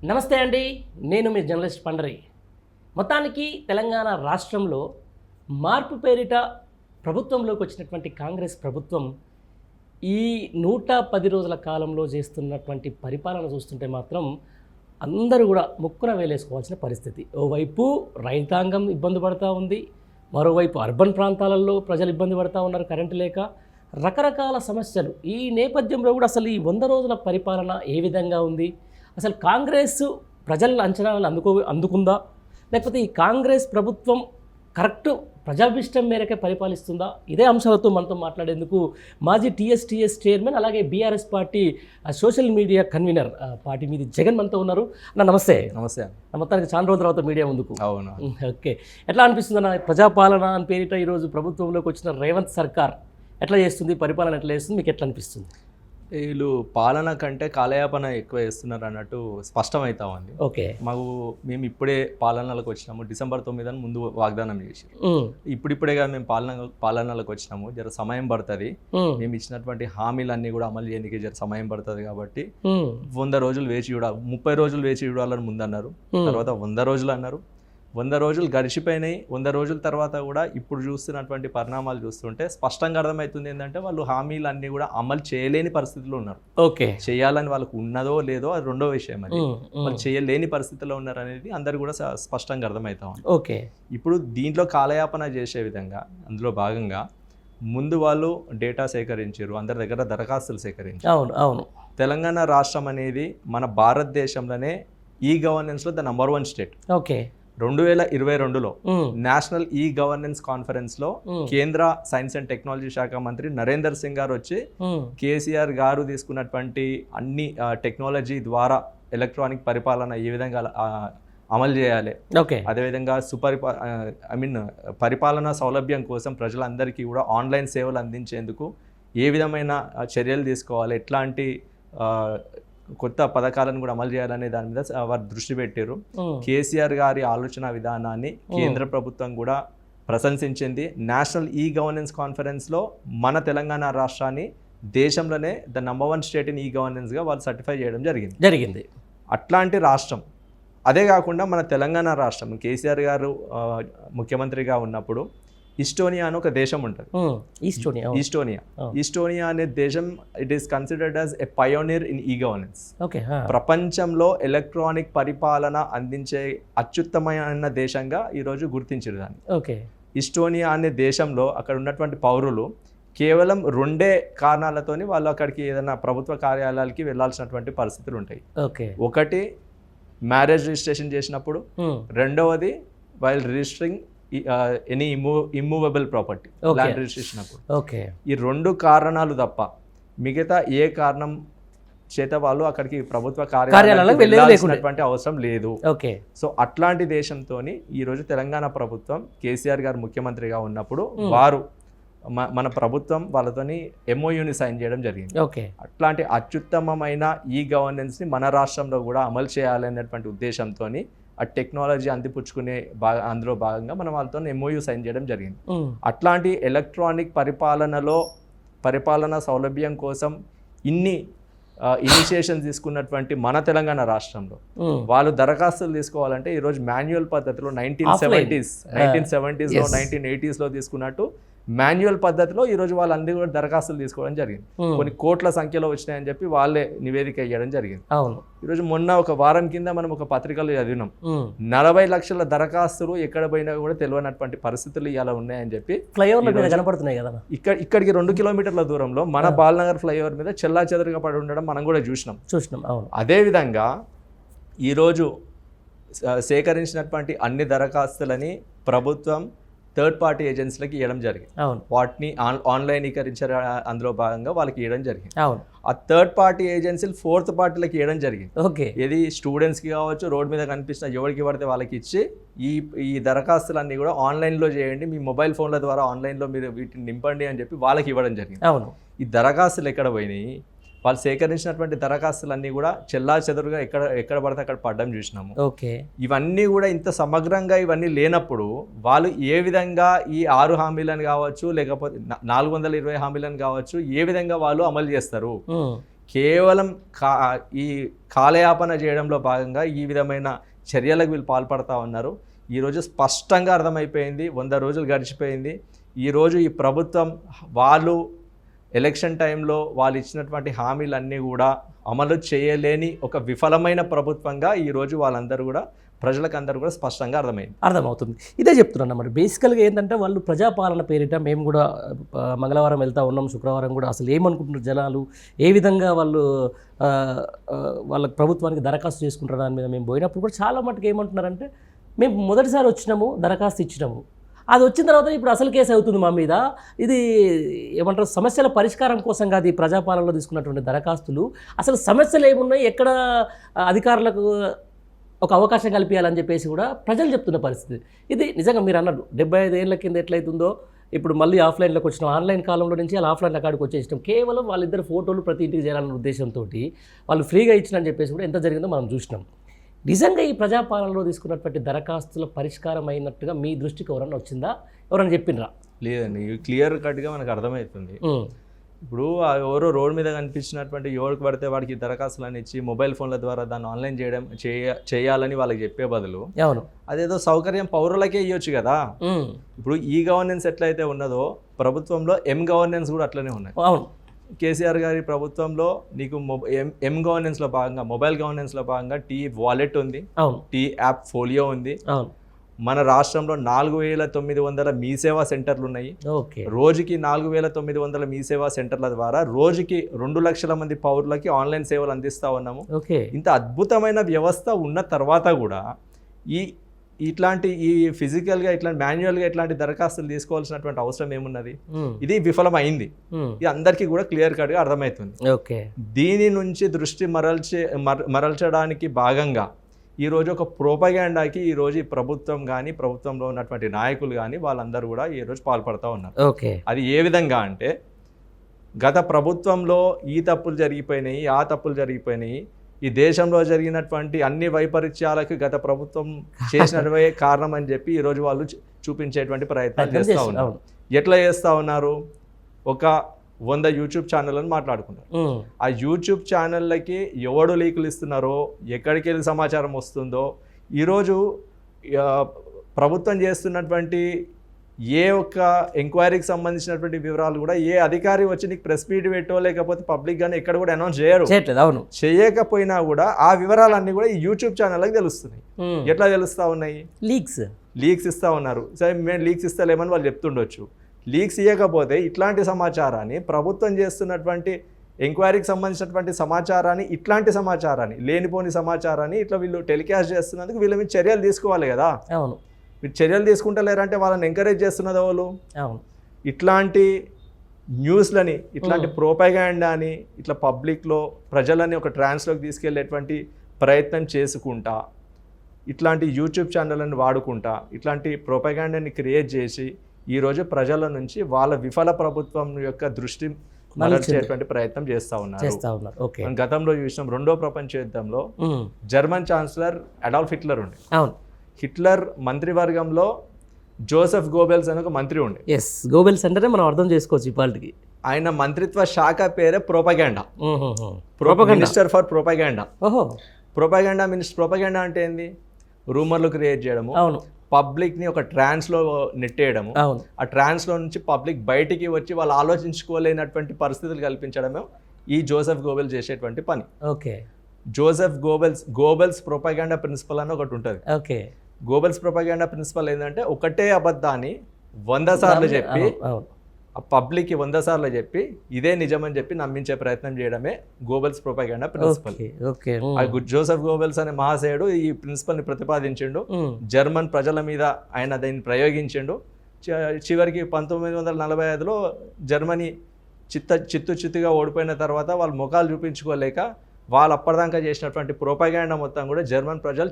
నమస్తే అండి, నేను మీ జర్నలిస్ట్ పండరి. మొత్తానికి తెలంగాణ రాష్ట్రంలో మార్పు పేరిట ప్రభుత్వంలోకి వచ్చినటువంటి కాంగ్రెస్ ప్రభుత్వం ఈ 110 రోజుల కాలంలో చేస్తున్నటువంటి పరిపాలన చూస్తుంటే మాత్రం అందరూ కూడా ముక్కున వేలేసుకోవాల్సిన పరిస్థితి. ఓవైపు రైతాంగం ఇబ్బంది పడుతూ ఉంది, మరోవైపు అర్బన్ ప్రాంతాలలో ప్రజలు ఇబ్బంది పడుతూ ఉన్నారు, కరెంటు లేక రకరకాల సమస్యలు. ఈ నేపథ్యంలో కూడా అసలు ఈ 100 రోజుల పరిపాలన ఏ విధంగా ఉంది, అసలు కాంగ్రెస్ ప్రజల అంచనాలను అందుకుందా, లేకపోతే ఈ కాంగ్రెస్ ప్రభుత్వం కరెక్ట్ ప్రజాభిష్టం మేరకే పరిపాలిస్తుందా? ఇదే అంశాలతో మనతో మాట్లాడేందుకు మాజీ టీఎస్ చైర్మన్, అలాగే BRS party social media convener party మీది జగన్ మనతో ఉన్నారు. నమస్తే. నమస్తే. మొత్తానికి చాలా రోజుల తర్వాత మీడియా ముందుకు. అవును. ఓకే, ఎట్లా అనిపిస్తుంది అన్న ప్రజాపాలన అని పేరిట ఈరోజు ప్రభుత్వంలోకి వచ్చిన రేవంత్ సర్కార్ ఎట్లా చేస్తుంది, పరిపాలన ఎట్లా చేస్తుంది, మీకు ఎట్లా అనిపిస్తుంది? వీళ్ళు పాలన కంటే కాలయాపన ఎక్కువ చేస్తున్నారు అన్నట్టు స్పష్టమవుతా ఉంది. ఓకే, మేము ఇప్పుడే పాలనలకు వచ్చినాము, December 9 ముందు వాగ్దానం చేసారు. ఇప్పుడిప్పుడేగా మేము పాలనలకు వచ్చినాము, జర సమయం పడుతుంది, మేము ఇచ్చినటువంటి హామీలన్నీ కూడా అమలు చేయడానికి జర సమయం పడుతుంది కాబట్టి 100 రోజులు వేచి చూడాలి, 30 రోజులు వేచి చూడాలని ముందు అన్నారు, తర్వాత 100 రోజులు అన్నారు. 100 రోజులు గడిచిపోయినాయి. 100 రోజుల తర్వాత కూడా ఇప్పుడు చూస్తున్నటువంటి పరిణామాలు చూస్తుంటే స్పష్టంగా అర్థమవుతుంది ఏంటంటే వాళ్ళు హామీలన్నీ కూడా అమలు చేయలేని పరిస్థితిలో ఉన్నారు. ఓకే, చేయాలని వాళ్ళకు ఉన్నదో లేదో అది రెండో విషయం. అది వాళ్ళు చేయలేని పరిస్థితిలో ఉన్నారు అనేది అందరు కూడా స్పష్టంగా అర్థమవుతాం. ఓకే, ఇప్పుడు దీంట్లో కాలయాపన చేసే విధంగా అందులో భాగంగా ముందు వాళ్ళు డేటా సేకరించారు, అందరి దగ్గర దరఖాస్తులు సేకరించారు. అవును అవును. తెలంగాణ రాష్ట్రం అనేది మన భారతదేశంలోనే ఈ గవర్నెన్స్లో ద నంబర్ 1 స్టేట్. ఓకే, 2022లో నేషనల్ ఈ గవర్నెన్స్ కాన్ఫరెన్స్ లో కేంద్ర సైన్స్ అండ్ టెక్నాలజీ శాఖ మంత్రి నరేందర్ సింగ్ గారు వచ్చి కేసీఆర్ గారు తీసుకున్నటువంటి అన్ని టెక్నాలజీ ద్వారా ఎలక్ట్రానిక్ పరిపాలన ఏ విధంగా అమలు చేయాలి, అదేవిధంగా పరిపాలనా సౌలభ్యం కోసం ప్రజలందరికీ కూడా ఆన్లైన్ సేవలు అందించేందుకు ఏ విధమైన చర్యలు తీసుకోవాలి, ఎట్లాంటి కొత్త పథకాలను కూడా అమలు చేయాలనే దాని మీద వారు దృష్టి పెట్టారు. కేసీఆర్ గారి ఆలోచన విధానాన్ని కేంద్ర ప్రభుత్వం కూడా ప్రశంసించింది. నేషనల్ ఈ గవర్నెన్స్ కాన్ఫరెన్స్లో మన తెలంగాణ రాష్ట్రాన్ని దేశంలోనే ద నంబర్ 1 స్టేట్ ఇన్ ఈ గవర్నెన్స్గా వాళ్ళు సర్టిఫై చేయడం జరిగింది. అట్లాంటి రాష్ట్రం. అదే కాకుండా మన తెలంగాణ రాష్ట్రం కేసీఆర్ గారు ముఖ్యమంత్రిగా ఉన్నప్పుడు ఈస్టోనియా అని ఒక దేశం ఉంటుంది. ఈస్టోనియా అనే దేశం it is considered as a pioneer in e governance. ప్రపంచంలో ఎలక్ట్రానిక్ పరిపాలన అందించే అత్యుత్తమైన దేశంగా ఈరోజు గుర్తించారు దాన్ని. ఈస్టోనియా అనే దేశంలో అక్కడ ఉన్నటువంటి పౌరులు కేవలం 2 కారణాలతోని వాళ్ళు అక్కడికి ఏదైనా ప్రభుత్వ కార్యాలయాలకి వెళ్లాల్సినటువంటి పరిస్థితులు ఉంటాయి. ఒకటి మ్యారేజ్ రిజిస్ట్రేషన్ చేసినప్పుడు, రెండవది while registering any immovable property land registration అప్పుడు. ఈ 2 కారణాలు తప్ప మిగతా ఏ కారణం చేత వాళ్ళు అక్కడికి ప్రభుత్వ కార్యాలయాలకు వెళ్ళాల్సినటువంటి అవసరం లేదు. సో అట్లాంటి దేశంతో ఈరోజు తెలంగాణ ప్రభుత్వం కేసీఆర్ గారు ముఖ్యమంత్రిగా ఉన్నప్పుడు వారు మన ప్రభుత్వం వాళ్ళతోని MOUని సైన్ చేయడం జరిగింది. అట్లాంటి అత్యుత్తమమైన ఈ గవర్నెన్స్ని మన రాష్ట్రంలో కూడా అమలు చేయాలనేటువంటి ఉద్దేశంతో ఆ టెక్నాలజీ అందిపుచ్చుకునే అందులో భాగంగా మనం వాళ్ళతో MOU సైన్ చేయడం జరిగింది. అట్లాంటి ఎలక్ట్రానిక్ పరిపాలన సౌలభ్యం కోసం ఇన్ని ఇనిషియేషన్ తీసుకున్నటువంటి మన తెలంగాణ రాష్ట్రంలో వాళ్ళు దరఖాస్తులు తీసుకోవాలంటే ఈరోజు మాన్యువల్ పద్ధతిలో 1970s 1980s తీసుకున్నట్టు మాన్యువల్ పద్ధతిలో ఈరోజు వాళ్ళందరూ కూడా దరఖాస్తులు తీసుకోవడం జరిగింది. కొన్ని కోట్ల సంఖ్యలో వచ్చినాయని చెప్పి వాళ్ళే నివేదిక ఇవ్వడం జరిగింది. ఈరోజు మొన్న ఒక వారం కింద మనం ఒక పత్రికలో చదివినాం, 40 లక్షల దరఖాస్తులు ఎక్కడ పోయినా కూడా తెలియనటువంటి పరిస్థితులు ఇలా ఉన్నాయని చెప్పి కనపడుతున్నాయి కదా. ఇక్కడికి 2 కిలోమీటర్ల దూరంలో మన బాలనగర్ ఫ్లైఓవర్ మీద చెల్లా చెదరుగా పడి ఉండడం మనం కూడా చూసినాం. అదేవిధంగా ఈరోజు సేకరించినటువంటి అన్ని దరఖాస్తులని ప్రభుత్వం థర్డ్ పార్టీ ఏజెన్సీలకి ఇవ్వడం జరిగింది. వాటిని ఆన్లైనీకరించారు, అందులో భాగంగా వాళ్ళకి ఇవ్వడం జరిగింది. ఆ థర్డ్ పార్టీ ఏజెన్సీలు 4th పార్టీలకు ఇవ్వడం జరిగింది. ఇది స్టూడెంట్స్కి కావచ్చు, రోడ్ మీద కనిపిస్తున్న ఎవరికి పడితే వాళ్ళకి ఇచ్చి ఈ దరఖాస్తులన్నీ కూడా ఆన్లైన్లో చేయండి, మీ మొబైల్ ఫోన్ల ద్వారా ఆన్లైన్లో మీరు వీటిని నింపండి అని చెప్పి వాళ్ళకి ఇవ్వడం జరిగింది. ఈ దరఖాస్తులు ఎక్కడ పోయినాయి? వాళ్ళు సేకరించినటువంటి దరఖాస్తులన్నీ కూడా చెల్లా చెదురుగా ఎక్కడ పడితే అక్కడ పడ్డం చూసినాము. ఇవన్నీ కూడా ఇంత సమగ్రంగా ఇవన్నీ లేనప్పుడు వాళ్ళు ఏ విధంగా ఈ 6 హామీలను కావచ్చు, లేకపోతే 420 హామీలను కావచ్చు, ఏ విధంగా వాళ్ళు అమలు చేస్తారు? కేవలం ఈ కాలయాపన చేయడంలో భాగంగా ఈ విధమైన చర్యలకు వీళ్ళు పాల్పడతా ఉన్నారు. ఈరోజు స్పష్టంగా అర్థమైపోయింది. 100 రోజులు గడిచిపోయింది. ఈరోజు ఈ ప్రభుత్వం వాళ్ళు ఎలక్షన్ టైంలో వాళ్ళు ఇచ్చినటువంటి హామీలన్నీ కూడా అమలు చేయలేని ఒక విఫలమైన ప్రభుత్వంగా ఈరోజు వాళ్ళందరూ కూడా ప్రజలకందరూ కూడా స్పష్టంగా అర్థమవుతుంది. ఇదే చెప్తున్నాను మరి బేసికల్గా ఏంటంటే వాళ్ళు ప్రజాపాలన పేరిట మేము కూడా మంగళవారం వెళ్తా ఉన్నాం, శుక్రవారం కూడా అసలు ఏమనుకుంటున్నారు జనాలు, ఏ విధంగా వాళ్ళు వాళ్ళ ప్రభుత్వానికి దరఖాస్తు చేసుకుంటారు దాని మీద మేము పోయినప్పుడు కూడా చాలా మటుకు ఏమంటున్నారంటే మేము మొదటిసారి వచ్చినాము, దరఖాస్తు ఇచ్చినాము, అది వచ్చిన తర్వాత ఇప్పుడు అసలు కేసు అవుతుంది మా మీద, ఇది ఏమంటారు సమస్యల పరిష్కారం కోసం కాదు ఈ ప్రజాపాలనలో తీసుకున్నటువంటి దరఖాస్తులు, అసలు సమస్యలు ఏమున్నాయి, ఎక్కడ అధికారులకు ఒక అవకాశం కల్పించాలని చెప్పేసి కూడా ప్రజలు చెప్తున్న పరిస్థితి. ఇది నిజంగా మీరు అన్నారు 75 ఏళ్ల కింద ఎట్లయితుందో ఇప్పుడు మళ్ళీ ఆఫ్లైన్లోకి వచ్చినాం, ఆన్లైన్ కాలంలో నుంచి అలా ఆఫ్లైన్ అక్కడికి వచ్చేసినాం, కేవలం వాళ్ళిద్దరు ఫోటోలు ప్రతి ఇంటికి చేయాలన్న ఉద్దేశంతో వాళ్ళు ఫ్రీగా ఇచ్చినని చెప్పేసి కూడా ఎంత జరిగిందో మనం చూసినాం. నిజంగా ఈ ప్రజాపాలనలో తీసుకున్నటువంటి దరఖాస్తుల పరిష్కారం అయినట్టుగా మీ దృష్టికి ఎవరన్నా వచ్చిందా, ఎవరన్నా చెప్పిండ్రా? లేదండి, క్లియర్ కట్గా మనకు అర్థమవుతుంది. ఇప్పుడు ఎవరో రోడ్ మీద కనిపించినటువంటి ఎవరికి పడితే వాడికి దరఖాస్తులను ఇచ్చి మొబైల్ ఫోన్ల ద్వారా దాన్ని ఆన్లైన్ చేయాలని వాళ్ళకి చెప్పే బదులు అదేదో సౌకర్యం పౌరులకే ఇవ్వచ్చు కదా. ఇప్పుడు ఈ గవర్నెన్స్ ఎట్లయితే ఉన్నదో ప్రభుత్వంలో గవర్నెన్స్ కూడా అట్లనే ఉన్నాయి. కేసీఆర్ గారి ప్రభుత్వంలో నీకు గవర్నెన్స్లో భాగంగా మొబైల్ గవర్నెన్స్లో భాగంగా వాలెట్ ఉంది, యాప్ ఫోలియో ఉంది. మన రాష్ట్రంలో 4900 మీ సేవా సెంటర్లు ఉన్నాయి. రోజుకి 4900 మీ సేవా సెంటర్ల ద్వారా రోజుకి 2 లక్షల మంది పౌరులకి ఆన్లైన్ సేవలు అందిస్తూ ఉన్నాము. ఇంత అద్భుతమైన వ్యవస్థ ఉన్న తర్వాత కూడా ఇట్లాంటి ఫిజికల్గా ఇట్లాంటి మాన్యువల్గా ఇట్లాంటి దరఖాస్తులు తీసుకోవాల్సినటువంటి అవసరం ఏమున్నది? ఇది విఫలమైంది. ఇది అందరికీ కూడా క్లియర్ కట్గా అర్థమవుతుంది. దీని నుంచి దృష్టి మరల్చడానికి భాగంగా ఈరోజు ఒక ప్రోపగాండాకి ఈరోజు ఈ ప్రభుత్వం కానీ ప్రభుత్వంలో ఉన్నటువంటి నాయకులు కానీ వాళ్ళందరూ కూడా ఈరోజు పాల్పడుతూ ఉన్నారు. అది ఏ విధంగా అంటే గత ప్రభుత్వంలో ఈ తప్పులు జరిగిపోయినాయి, ఆ తప్పులు జరిగిపోయినాయి, ఈ దేశంలో జరిగినటువంటి అన్ని వైపరీత్యాలకు గత ప్రభుత్వం చేసినవే కారణం అని చెప్పి ఈరోజు వాళ్ళు చూపించేటువంటి ప్రయత్నం చేస్తూ ఉన్నారు. ఎట్లా చేస్తూ ఉన్నారు? ఒక 100 యూట్యూబ్ ఛానళ్ళని మాట్లాడుకున్నారు. ఆ యూట్యూబ్ ఛానళ్ళకి ఎవడు లీకులు ఇస్తున్నారో, ఎక్కడికి వెళ్ళి సమాచారం వస్తుందో, ఈరోజు ప్రభుత్వం చేస్తున్నటువంటి ఏ ఒక్క ఎంక్వైరీకి సంబంధించినటువంటి వివరాలు కూడా ఏ అధికారి వచ్చి నీకు ప్రెస్ మీట్ పెట్టో లేకపోతే పబ్లిక్ గానీ ఎక్కడ కూడా అనౌన్స్ చేయరు. చేయకపోయినా కూడా ఆ వివరాలన్నీ కూడా ఈ యూట్యూబ్ ఛానళ్ళకి తెలుస్తున్నాయి. ఎట్లా తెలుస్తా ఉన్నాయి? లీక్స్ ఇస్తా ఉన్నారు. సరే మేము లీక్స్ ఇస్తలేమని వాళ్ళు చెప్తుండొచ్చు. లీక్స్ ఇవ్వకపోతే ఇట్లాంటి సమాచారాన్ని ప్రభుత్వం చేస్తున్నటువంటి ఎంక్వైరీకి సంబంధించినటువంటి సమాచారాన్ని, ఇట్లాంటి సమాచారాన్ని, లేనిపోని సమాచారాన్ని ఇట్లా వీళ్ళు టెలికాస్ట్ చేస్తున్నందుకు వీళ్ళ మీద చర్యలు తీసుకోవాలి కదా. మీరు చర్యలు తీసుకుంటలేరంటే వాళ్ళని ఎంకరేజ్ చేస్తున్నది వాళ్ళు. ఇట్లాంటి న్యూస్లని, ఇట్లాంటి ప్రోపగాండాని ఇట్లా పబ్లిక్లో ప్రజలని ఒక ట్రాన్స్లోకి తీసుకెళ్లేటువంటి ప్రయత్నం చేసుకుంటా, ఇట్లాంటి యూట్యూబ్ ఛానళ్ళని వాడుకుంటా, ఇట్లాంటి ప్రోపగాండాని క్రియేట్ చేసి ఈరోజు ప్రజల నుంచి వాళ్ళ విఫల ప్రభుత్వం యొక్క దృష్టి మరల్చేటువంటి ప్రయత్నం చేస్తూ ఉన్నారు. మనం గతంలో చూసినాం, 2వ ప్రపంచ యుద్ధంలో జర్మన్ ఛాన్సలర్ అడాల్ఫ్ హిట్లర్ ఉండే. హిట్లర్ మంత్రివర్గంలో జోసెఫ్ గోబెల్స్ అని ఒక మంత్రి ఉండే. గోబెల్స్ అంటేనే మనం అర్థం చేసుకోవచ్చు ఇప్పటికి. ఆయన మంత్రిత్వ శాఖ పేరే propaganda, minister for propaganda. Propaganda minister. Propaganda అంటే ఏంది? రూమర్లు క్రియేట్ చేయడము, పబ్లిక్ని ఒక ట్రాన్స్లో నెట్టేయడము, ఆ ట్రాన్స్లో నుంచి పబ్లిక్ బయటికి వచ్చి వాళ్ళు ఆలోచించుకోలేనటువంటి పరిస్థితులు కల్పించడమే ఈ జోసెఫ్ గోబెల్స్ చేసేటువంటి పని. జోసెఫ్ గోబెల్స్ ప్రోపగాండా ప్రిన్సిపల్ అని ఒకటి ఉంటుంది. గోబెల్స్ ప్రోపగాండా ప్రిన్సిపల్ ఏంటంటే ఒకటే అబద్ధాన్ని 100 సార్లు చెప్పి ఆ పబ్లిక్కి 100 సార్లు చెప్పి ఇదే నిజమని చెప్పి నమ్మించే ప్రయత్నం చేయడమే Goebbels propaganda principle. Joseph Goebbels అనే మహాశయుడు ఈ ప్రిన్సిపల్ని ప్రతిపాదించిండు. జర్మన్ ప్రజల మీద ఆయన దీన్ని ప్రయోగించిండు. చివరికి 1945లో జర్మనీ చిత్తుగా ఓడిపోయిన తర్వాత వాళ్ళు ముఖాలు చూపించుకోలేక వాళ్ళు అప్పటిదాకా చేసినటువంటి ప్రోపగాండా మొత్తం కూడా జర్మన్ ప్రజలు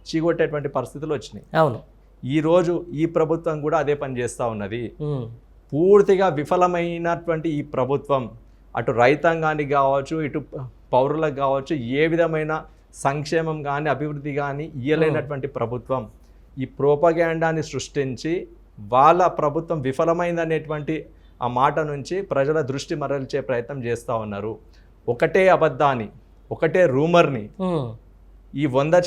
చీకొట్టేటువంటి పరిస్థితులు వచ్చినాయి. ఈరోజు ఈ ప్రభుత్వం కూడా అదే పని చేస్తూ ఉన్నది. పూర్తిగా విఫలమైనటువంటి ఈ ప్రభుత్వం అటు రైతాంగానికి కావచ్చు, ఇటు పౌరులకు కావచ్చు, ఏ విధమైన సంక్షేమం కానీ అభివృద్ధి కానీ ఇయ్యలేనటువంటి ప్రభుత్వం ఈ ప్రోపగాండాని సృష్టించి వాళ్ళ ప్రభుత్వం విఫలమైందనేటువంటి ఆ మాట నుంచి ప్రజల దృష్టి మరల్చే ప్రయత్నం చేస్తూ ఉన్నారు. ఒకటే అబద్ధాన్ని, ఒకటే రూమర్ని ఈ 100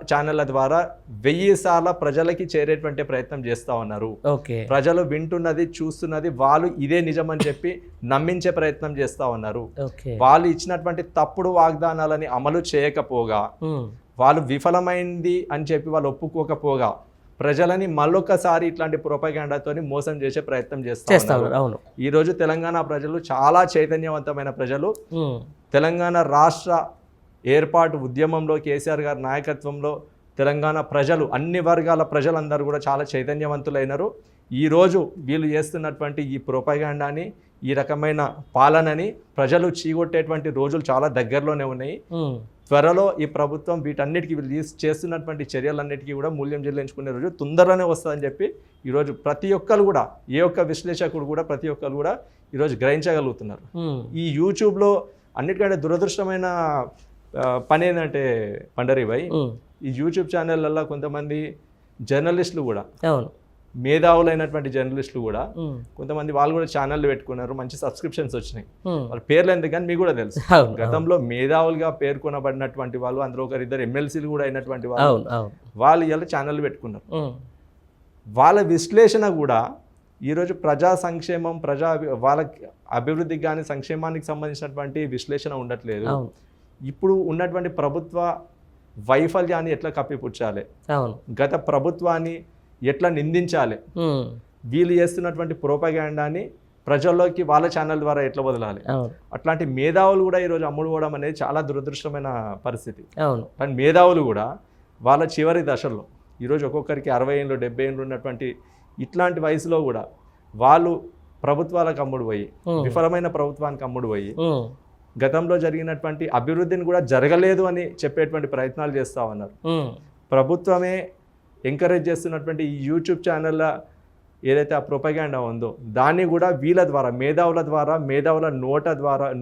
ఛానళ్ళ ద్వారా 1000 సార్లు ప్రజలకి చేరేటువంటి ప్రయత్నం చేస్తూ ఉన్నారు. ప్రజలు వింటున్నది, చూస్తున్నది వాళ్ళు ఇదే నిజమని చెప్పి నమ్మించే ప్రయత్నం చేస్తూ ఉన్నారు. వాళ్ళు ఇచ్చినటువంటి తప్పుడు వాగ్దానాలని అమలు చేయకపోగా, వాళ్ళు విఫలమైంది అని చెప్పి వాళ్ళు ఒప్పుకోకపోగా ప్రజలని మళ్ళొకసారి ఇట్లాంటి ప్రొపగాండాతోని మోసం చేసే ప్రయత్నం చేస్తారు. ఈరోజు తెలంగాణ ప్రజలు చాలా చైతన్యవంతమైన ప్రజలు. తెలంగాణ రాష్ట్ర ఏర్పాటు ఉద్యమంలో కేసీఆర్ గారి నాయకత్వంలో తెలంగాణ ప్రజలు, అన్ని వర్గాల ప్రజలందరూ కూడా చాలా చైతన్యవంతులైనారు. ఈరోజు వీళ్ళు చేస్తున్నటువంటి ఈ ప్రొపగాండాని, ఈ రకమైన పాలనని ప్రజలు చీగొట్టేటువంటి రోజులు చాలా దగ్గరలోనే ఉన్నాయి. త్వరలో ఈ ప్రభుత్వం వీటన్నిటికీ వీళ్ళు చేస్తున్నటువంటి చర్యలన్నిటికీ కూడా మూల్యం చెల్లించుకునే రోజు తొందరలోనే వస్తుందని చెప్పి ఈరోజు ప్రతి ఒక్కరు కూడా, ఏ ఒక్క విశ్లేషకుడు కూడా ప్రతి ఒక్కరు కూడా ఈరోజు గ్రహించగలుగుతున్నారు. ఈ యూట్యూబ్లో అన్నిటికంటే దురదృష్టమైన పని ఏంటంటే పండరీ భాయ్, ఈ యూట్యూబ్ ఛానళ్ళల్లో కొంతమంది జర్నలిస్టులు కూడా, మేధావులైనటువంటి జర్నలిస్టులు కూడా కొంతమంది వాళ్ళు కూడా ఛానళ్ళు పెట్టుకున్నారు. మంచి సబ్స్క్రిప్షన్స్ వచ్చినాయి. వాళ్ళ పేర్లు ఎందుకు కానీ మీకు కూడా తెలుసు. గతంలో మేధావులుగా పేర్కొనబడినటువంటి వాళ్ళు, అందులో ఒకరిద్దరు ఎమ్మెల్సీలు కూడా అయినటువంటి వాళ్ళు ఇలా ఛానళ్ళు పెట్టుకున్నారు. వాళ్ళ విశ్లేషణ కూడా ఈరోజు ప్రజా సంక్షేమం, వాళ్ళ అభివృద్ధికి కానీ సంక్షేమానికి సంబంధించినటువంటి విశ్లేషణ ఉండట్లేదు. ఇప్పుడు ఉన్నటువంటి ప్రభుత్వ వైఫల్యాన్ని ఎట్లా కప్పిపుచ్చాలి, గత ప్రభుత్వాన్ని ఎట్లా నిందించాలి, వీళ్ళు చేస్తున్నటువంటి ప్రోపగాండాని ప్రజల్లోకి వాళ్ళ ఛానల్ ద్వారా ఎట్లా వదలాలి, అట్లాంటి మేధావులు కూడా ఈరోజు అమ్ముడుపోవడం అనేది చాలా దురదృష్టమైన పరిస్థితి. కానీ మేధావులు కూడా వాళ్ళ చివరి దశల్లో, ఈరోజు ఒక్కొక్కరికి 60 ఏళ్ళు 70 ఏళ్ళు ఉన్నటువంటి ఇట్లాంటి వయసులో కూడా వాళ్ళు ప్రభుత్వాలకు అమ్ముడు పోయి, విఫలమైన ప్రభుత్వానికి అమ్ముడు పోయి, గతంలో జరిగినటువంటి అభివృద్ధిని కూడా జరగలేదు అని చెప్పేటువంటి ప్రయత్నాలు చేస్తూ ఉన్నారు. ప్రభుత్వమే ఎంకరేజ్ చేస్తున్నటువంటి ఈ యూట్యూబ్ ఛానళ్ళ ఏదైతే ఆ ప్రొపగాండా ఉందో దాన్ని కూడా వీళ్ళ ద్వారా, మేధావుల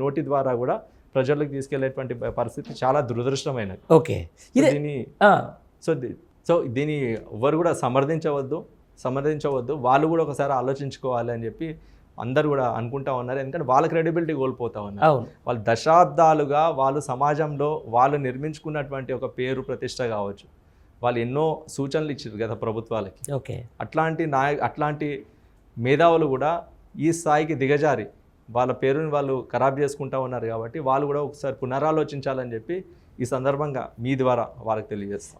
నోటి ద్వారా కూడా ప్రజలకు తీసుకెళ్లేటువంటి పరిస్థితి చాలా దురదృష్టమైనది. సో దీన్ని ఎవరు కూడా సమర్థించవద్దు. వాళ్ళు కూడా ఒకసారి ఆలోచించుకోవాలి అని చెప్పి అందరు కూడా అనుకుంటా ఉన్నారు. ఎందుకంటే వాళ్ళ క్రెడిబిలిటీ కోల్పోతా ఉన్నారు. వాళ్ళు దశాబ్దాలుగా వాళ్ళు సమాజంలో వాళ్ళు నిర్మించుకున్నటువంటి ఒక పేరు ప్రతిష్ట కావచ్చు, వాళ్ళు ఎన్నో సూచనలు ఇచ్చారు గత ప్రభుత్వాలకి. అట్లాంటి మేధావులు కూడా ఈ స్థాయికి దిగజారి వాళ్ళ పేరుని వాళ్ళు ఖరాబ్ చేసుకుంటా ఉన్నారు. కాబట్టి వాళ్ళు కూడా ఒకసారి పునరాలోచించాలని చెప్పి ఈ సందర్భంగా మీ ద్వారా వాళ్ళకి తెలియజేస్తాం.